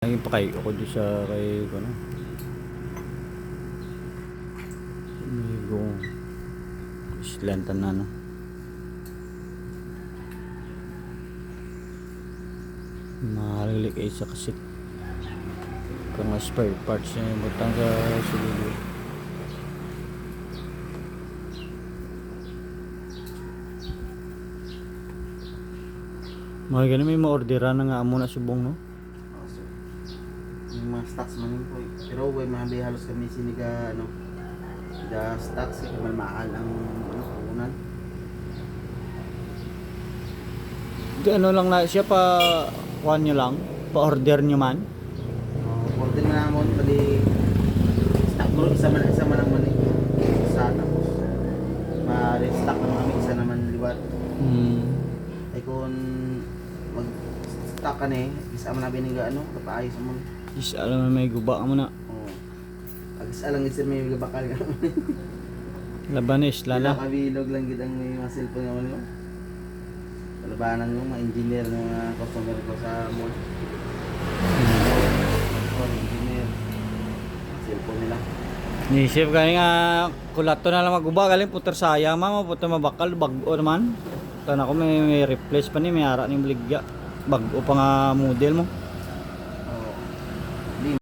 Naging pakay ako doon sa kay ano. Amigo. Islantan na no. Mahal kay sa kasi kung spare parts niya butang sa sulod. Mga ganun may ma-orderan na nga amo na subong no. Yung mga stocks man yun po eh. Pero way mga halos kami siniga ano the stocks kaya mahal ang ano punan. Di ano lang na siya pa kuha nyo lang, pa order nyo man. Order na namon pali stock bro isa man lang man eh. Sa tapos ma-restock naman kami isa naman liwat. Ay kung mag stock ka na eh, isa man na biniga ano kapaayos mo. Is alam mo may guba mo na. Oo. Agis alang isa may bakal ka. Labanes lala. Kabilog lang gid ang may mga cellphone naman mo. Labanan ng mga engineer ng mga customer ko sa mall. Engineer. Cellphone nila. Ni chef kaya nga kulato na lang maguba galing puter sayang mama puter mabakal bag-o naman. Tan ako may replace pa ni may ara ning bligya. Bag-o pa nga model mo.